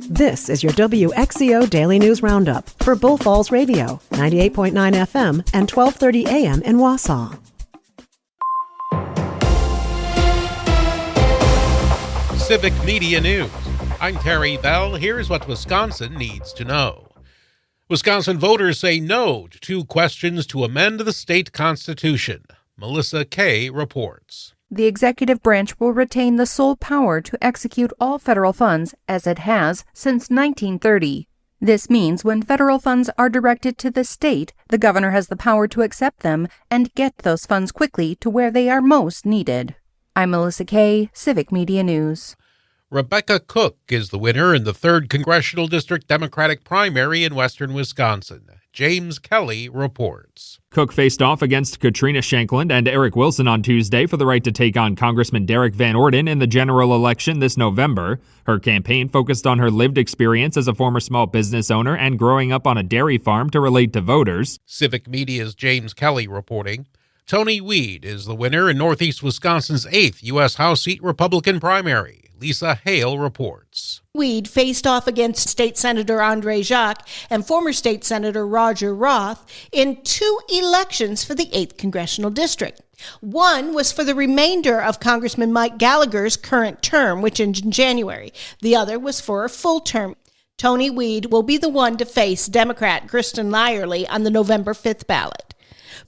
This is your WXCO Daily News Roundup for Bull Falls Radio, 98.9 FM and 1230 AM in Wausau. Civic Media News. I'm Terry Bell. Here's what Wisconsin needs to know. Wisconsin voters say no to 2 questions to amend the state constitution. Melissa Kay reports. The executive branch will retain the sole power to execute all federal funds, as it has since 1930. This means when federal funds are directed to the state, the governor has the power to accept them and get those funds quickly to where they are most needed. I'm Melissa Kay, Civic Media News. Rebecca Cook is the winner in the 3rd Congressional District Democratic primary in western Wisconsin. James Kelly reports. Cook faced off against Katrina Shankland and Eric Wilson on Tuesday for the right to take on Congressman Derek Van Orden in the general election this November. Her campaign focused on her lived experience as a former small business owner and growing up on a dairy farm to relate to voters. Civic Media's James Kelly reporting. Tony Weed is the winner in northeast Wisconsin's 8th U.S. House seat Republican primary. Lisa Hale reports. Weed faced off against State Senator Andre Jacques and former State Senator Roger Roth in 2 elections for the 8th Congressional District. One was for the remainder of Congressman Mike Gallagher's current term, which ends in January. The other was for a full term. Tony Weed will be the one to face Democrat Kristen Lyerly on the November 5th ballot.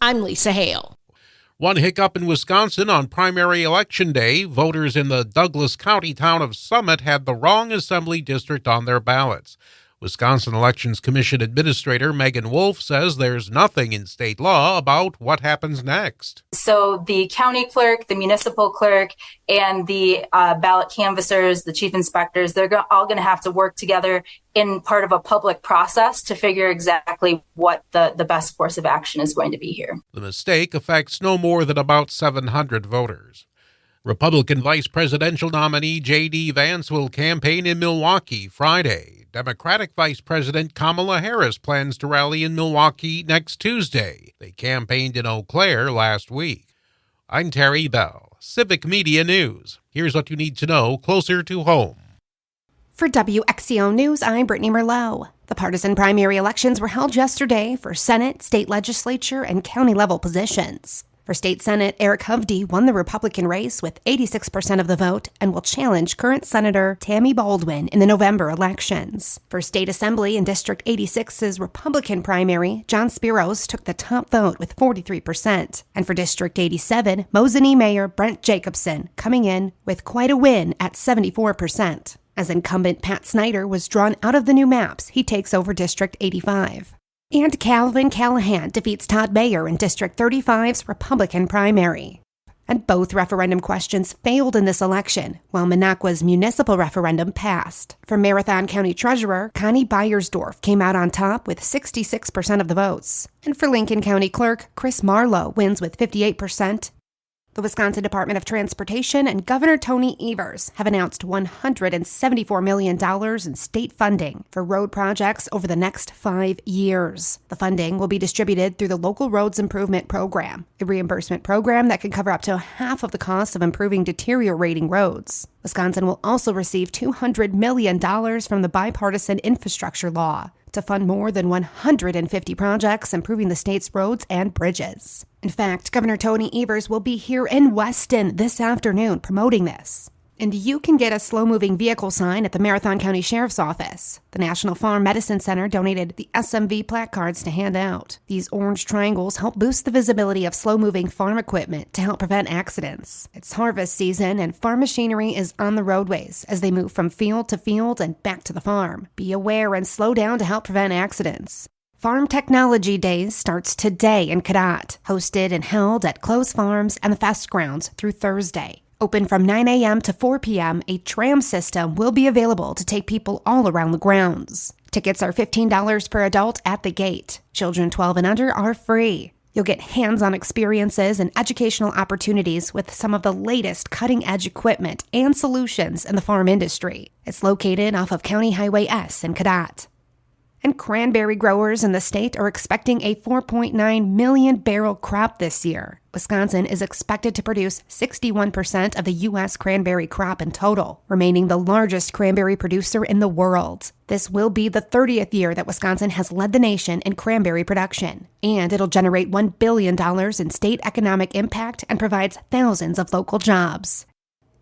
I'm Lisa Hale. One hiccup in Wisconsin on primary election day. Voters in the Douglas County town of Summit had the wrong assembly district on their ballots. Wisconsin Elections Commission Administrator Megan Wolf says there's nothing in state law about what happens next. So the county clerk, the municipal clerk, and the ballot canvassers, the chief inspectors, they're all going to have to work together in part of a public process to figure exactly what the best course of action is going to be here. The mistake affects no more than about 700 voters. Republican vice presidential nominee J.D. Vance will campaign in Milwaukee Friday. Democratic Vice President Kamala Harris plans to rally in Milwaukee next Tuesday. They campaigned in Eau Claire last week. I'm Terry Bell, Civic Media News. Here's what you need to know closer to home. For WXCO News, I'm Brittany Merlot. The partisan primary elections were held yesterday for Senate, state legislature, and county-level positions. For State Senate, Eric Hovde won the Republican race with 86% of the vote and will challenge current Senator Tammy Baldwin in the November elections. For State Assembly in District 86's Republican primary, John Spiros took the top vote with 43%. And for District 87, Mosinee Mayor Brent Jacobson coming in with quite a win at 74%. As incumbent Pat Snyder was drawn out of the new maps, he takes over District 85. And Calvin Callahan defeats Todd Bayer in District 35's Republican primary. And both referendum questions failed in this election, while Minocqua's municipal referendum passed. For Marathon County Treasurer, Connie Beiersdorf came out on top with 66% of the votes. And for Lincoln County Clerk, Chris Marlowe wins with 58%. The Wisconsin Department of Transportation and Governor Tony Evers have announced $174 million in state funding for road projects over the next 5 years. The funding will be distributed through the Local Roads Improvement Program, a reimbursement program that can cover up to half of the cost of improving deteriorating roads. Wisconsin will also receive $200 million from the bipartisan infrastructure law to fund more than 150 projects improving the state's roads and bridges. In fact, Governor Tony Evers will be here in Weston this afternoon promoting this. And you can get a slow-moving vehicle sign at the Marathon County Sheriff's Office. The National Farm Medicine Center donated the SMV placards to hand out. These orange triangles help boost the visibility of slow-moving farm equipment to help prevent accidents. It's harvest season, and farm machinery is on the roadways as they move from field to field and back to the farm. Be aware and slow down to help prevent accidents. Farm Technology Days starts today in Cadott, hosted and held at Close Farms and the Fest Grounds through Thursday. Open from 9 a.m. to 4 p.m., a tram system will be available to take people all around the grounds. Tickets are $15 per adult at the gate. Children 12 and under are free. You'll get hands-on experiences and educational opportunities with some of the latest cutting-edge equipment and solutions in the farm industry. It's located off of County Highway S in Cadott. And cranberry growers in the state are expecting a 4.9 million barrel crop this year. Wisconsin is expected to produce 61% of the U.S. cranberry crop in total, remaining the largest cranberry producer in the world. This will be the 30th year that Wisconsin has led the nation in cranberry production, and it'll generate $1 billion in state economic impact and provides thousands of local jobs.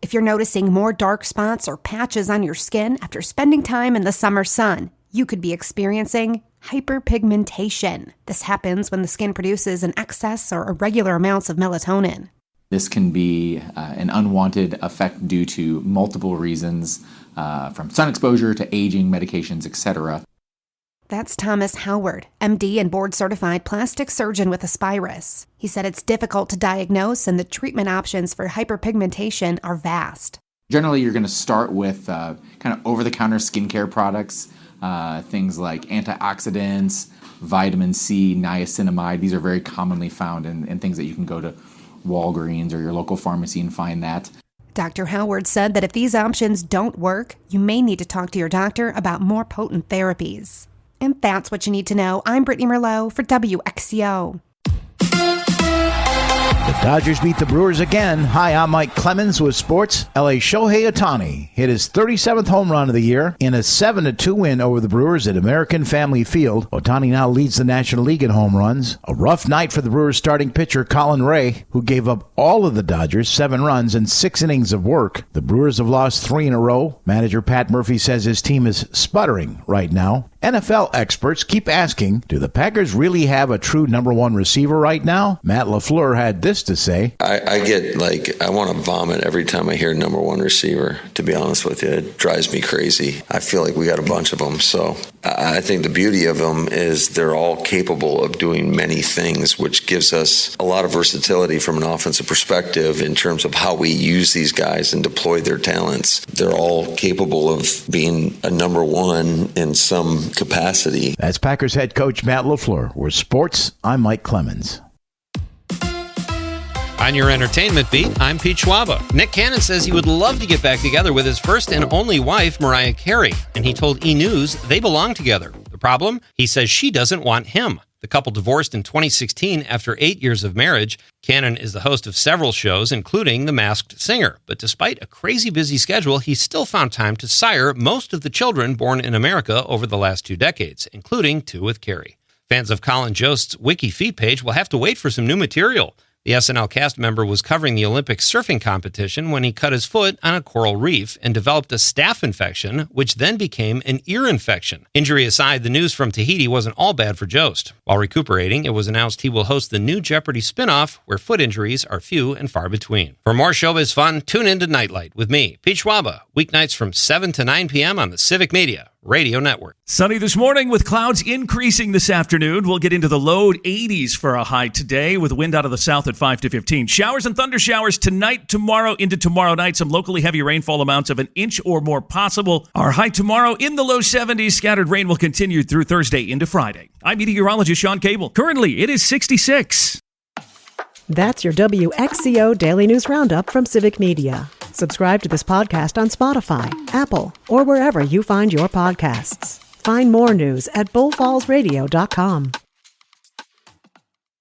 If you're noticing more dark spots or patches on your skin after spending time in the summer sun, you could be experiencing hyperpigmentation. This happens when the skin produces an excess or irregular amounts of melatonin. This can be an unwanted effect due to multiple reasons, from sun exposure to aging, medications, etc. That's Thomas Howard, MD and board-certified plastic surgeon with Aspirus. He said it's difficult to diagnose and the treatment options for hyperpigmentation are vast. Generally, you're going to start with kind of over-the-counter skincare products, things like antioxidants, vitamin C, niacinamide. These are very commonly found in things that you can go to Walgreens or your local pharmacy and find that. Dr. Howard said that if these options don't work, you may need to talk to your doctor about more potent therapies. And that's what you need to know. I'm Brittany Merlot for WXCO. The Dodgers beat the Brewers again. Hi, I'm Mike Clemens with sports. LA Shohei Ohtani hit his 37th home run of the year in a 7-2 win over the Brewers at American Family Field. Ohtani now leads the National League in home runs. A rough night for the Brewers starting pitcher Colin Ray, who gave up all of the Dodgers 7 runs and 6 innings of work. The Brewers have lost 3 in a row. Manager Pat Murphy says his team is sputtering right now. NFL experts keep asking, do the Packers really have a true number one receiver right now? Matt LaFleur had this to say. I want to vomit every time I hear number one receiver, to be honest with you. It drives me crazy. I feel like we got a bunch of them. So I think the beauty of them is they're all capable of doing many things, which gives us a lot of versatility from an offensive perspective in terms of how we use these guys and deploy their talents. They're all capable of being a number one in some capacity. That's Packers head coach Matt LaFleur. With sports, I'm Mike Clemens. On your entertainment beat, I'm Pete Schwaba. Nick Cannon says he would love to get back together with his first and only wife, Mariah Carey, and he told E! News they belong together. The problem? He says she doesn't want him. The couple divorced in 2016 after 8 years of marriage. Cannon is the host of several shows, including The Masked Singer. But despite a crazy busy schedule, he still found time to sire most of the children born in America over the last 2 decades, including 2 with Carey. Fans of Colin Jost's Wiki feed page will have to wait for some new material. The SNL cast member was covering the Olympic surfing competition when he cut his foot on a coral reef and developed a staph infection, which then became an ear infection. Injury aside, the news from Tahiti wasn't all bad for Jost. While recuperating, it was announced he will host the new Jeopardy spinoff, where foot injuries are few and far between. For more showbiz fun, tune into Nightlight with me, Pete Schwaba, weeknights from 7 to 9 p.m. on the Civic Media Radio Network. Sunny this morning with clouds increasing this afternoon. We'll get into the low 80s for a high today with wind out of the south at 5 to 15. Showers and thunder showers tonight, tomorrow, into tomorrow night. Some locally heavy rainfall amounts of an inch or more possible. Our high tomorrow in the low 70s. Scattered rain will continue through Thursday into Friday. I'm meteorologist Sean Cable. Currently, it is 66. That's your WXCO Daily News Roundup from Civic Media. Subscribe to this podcast on Spotify, Apple, or wherever you find your podcasts. Find more news at bullfallsradio.com.